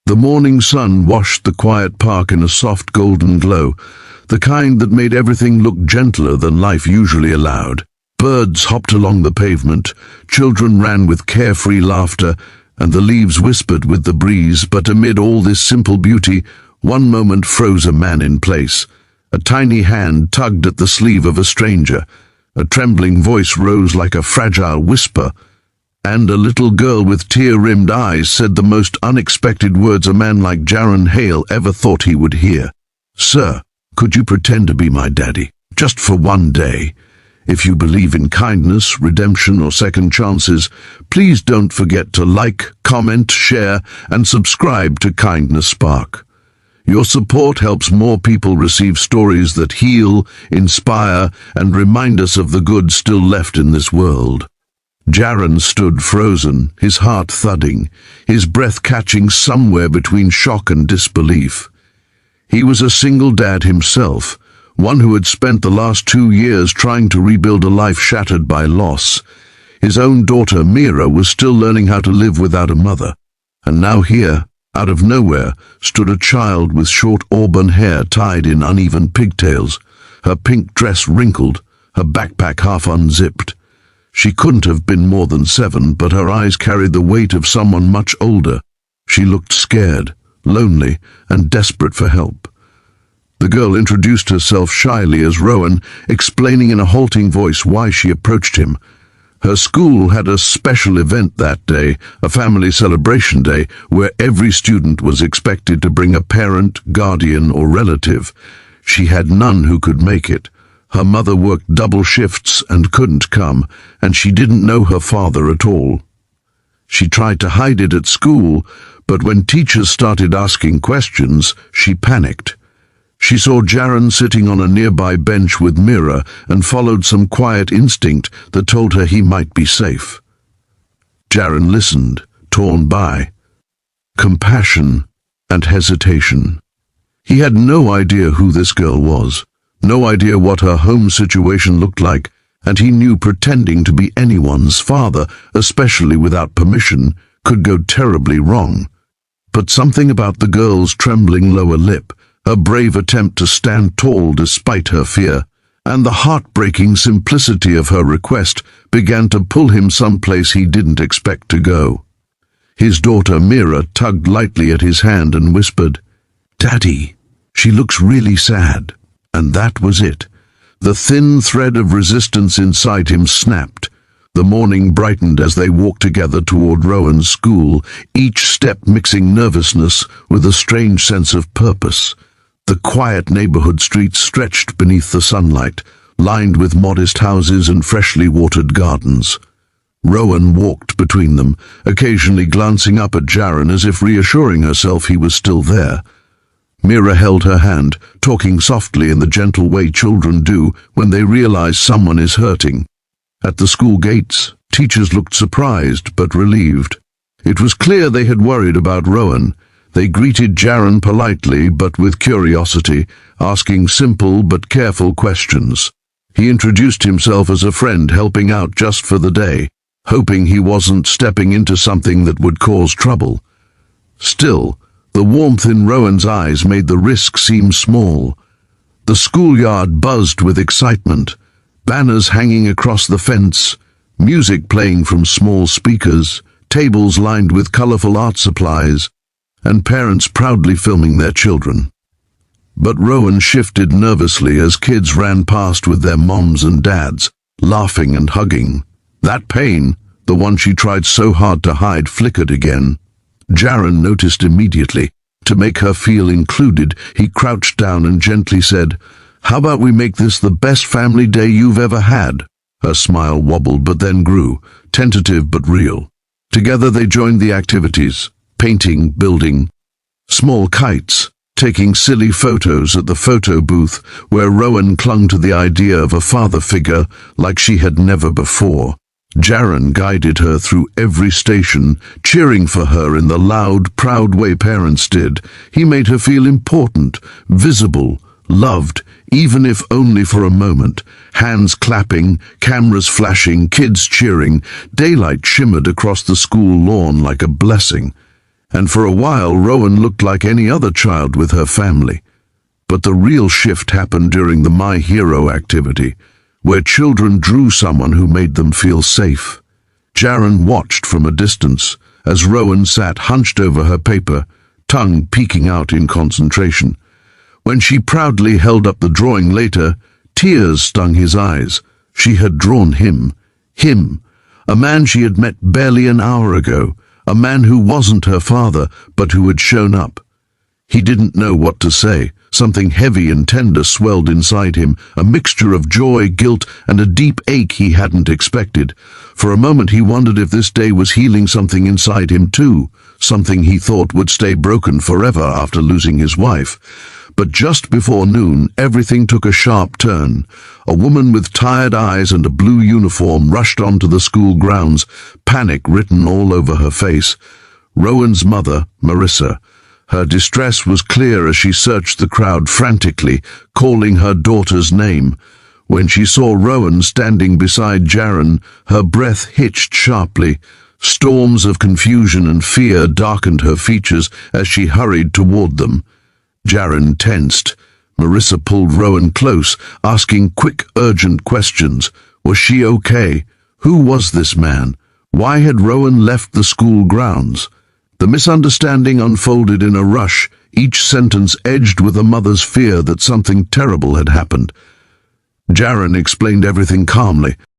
The morning sun washed the quiet park in a soft golden glow, the kind that made everything look gentler than life usually allowed. Birds hopped along the pavement, children ran with carefree laughter, and the leaves whispered with the breeze. But amid all this simple beauty, one moment froze a man in place. A tiny hand tugged at the sleeve of a stranger. A trembling voice rose like a fragile whisper, and a little girl with tear-rimmed eyes said the most unexpected words a man like Jaron Hale ever thought he would hear. "Sir, could you pretend to be my daddy, just for one day? If you believe in kindness, redemption, or second chances, please don't forget to like, comment, share, and subscribe to Kindness Spark. Your support helps more people receive stories that heal, inspire, and remind us of the good still left in this world." Jaron stood frozen, his heart thudding, his breath catching somewhere between shock and disbelief. He was a single dad himself, one who had spent the last 2 years trying to rebuild a life shattered by loss. His own daughter, Mira, was still learning how to live without a mother. And now here, out of nowhere, stood a child with short auburn hair tied in uneven pigtails, her pink dress wrinkled, her backpack half unzipped. She couldn't have been more than 7, but her eyes carried the weight of someone much older. She looked scared, lonely, and desperate for help. The girl introduced herself shyly as Rowan, explaining in a halting voice why she approached him. Her school had a special event that day, a family celebration day, where every student was expected to bring a parent, guardian, or relative. She had none who could make it. Her mother worked double shifts and couldn't come, and she didn't know her father at all. She tried to hide it at school, but when teachers started asking questions, she panicked. She saw Jaron sitting on a nearby bench with Mira and followed some quiet instinct that told her he might be safe. Jaron listened, torn by compassion and hesitation. He had no idea who this girl was, no idea what her home situation looked like, and he knew pretending to be anyone's father, especially without permission, could go terribly wrong. But something about the girl's trembling lower lip, her brave attempt to stand tall despite her fear, and the heartbreaking simplicity of her request began to pull him someplace he didn't expect to go. His daughter Mira tugged lightly at his hand and whispered, "Daddy, she looks really sad." And that was it. The thin thread of resistance inside him snapped. The morning brightened as they walked together toward Rowan's school, each step mixing nervousness with a strange sense of purpose. The quiet neighborhood streets stretched beneath the sunlight, lined with modest houses and freshly watered gardens. Rowan walked between them, occasionally glancing up at Jaron as if reassuring herself he was still there. Mira held her hand, talking softly in the gentle way children do when they realize someone is hurting. At the school gates, teachers looked surprised but relieved. It was clear they had worried about Rowan. They greeted Jaron politely but with curiosity, asking simple but careful questions. He introduced himself as a friend helping out just for the day, hoping he wasn't stepping into something that would cause trouble. Still, the warmth in Rowan's eyes made the risk seem small. The schoolyard buzzed with excitement, banners hanging across the fence, music playing from small speakers, tables lined with colorful art supplies, and parents proudly filming their children. But Rowan shifted nervously as kids ran past with their moms and dads, laughing and hugging. That pain, the one she tried so hard to hide, flickered again. Jaron noticed immediately. To make her feel included, he crouched down and gently said, "How about we make this the best family day you've ever had?" Her smile wobbled but then grew, tentative but real. Together they joined the activities, painting, building, small kites, taking silly photos at the photo booth where Rowan clung to the idea of a father figure like she had never before. Jaron guided her through every station, cheering for her in the loud, proud way parents did. He made her feel important, visible, loved, even if only for a moment. Hands clapping, cameras flashing, kids cheering, daylight shimmered across the school lawn like a blessing. and for a while Rowan looked like any other child with her family. But the real shift happened during the My Hero activity, where children drew someone who made them feel safe. Jaren watched from a distance as Rowan sat hunched over her paper, tongue peeking out in concentration. When she proudly held up the drawing later, tears stung his eyes. She had drawn him, a man she had met barely an hour ago, a man who wasn't her father, but who had shown up. He didn't know what to say. Something heavy and tender swelled inside him, a mixture of joy, guilt, and a deep ache he hadn't expected. For a moment he wondered if this day was healing something inside him too, something he thought would stay broken forever after losing his wife. But just before noon, everything took a sharp turn. A woman with tired eyes and a blue uniform rushed onto the school grounds, panic written all over her face. Rowan's mother, Marissa. Her distress was clear as she searched the crowd frantically, calling her daughter's name. When she saw Rowan standing beside Jaren, her breath hitched sharply. Storms of confusion and fear darkened her features as she hurried toward them. Jaren tensed. Marissa pulled Rowan close, asking quick, urgent questions. Was she okay? Who was this man? Why had Rowan left the school grounds? The misunderstanding unfolded in a rush, each sentence edged with a mother's fear that something terrible had happened. Jaren explained everything calmly.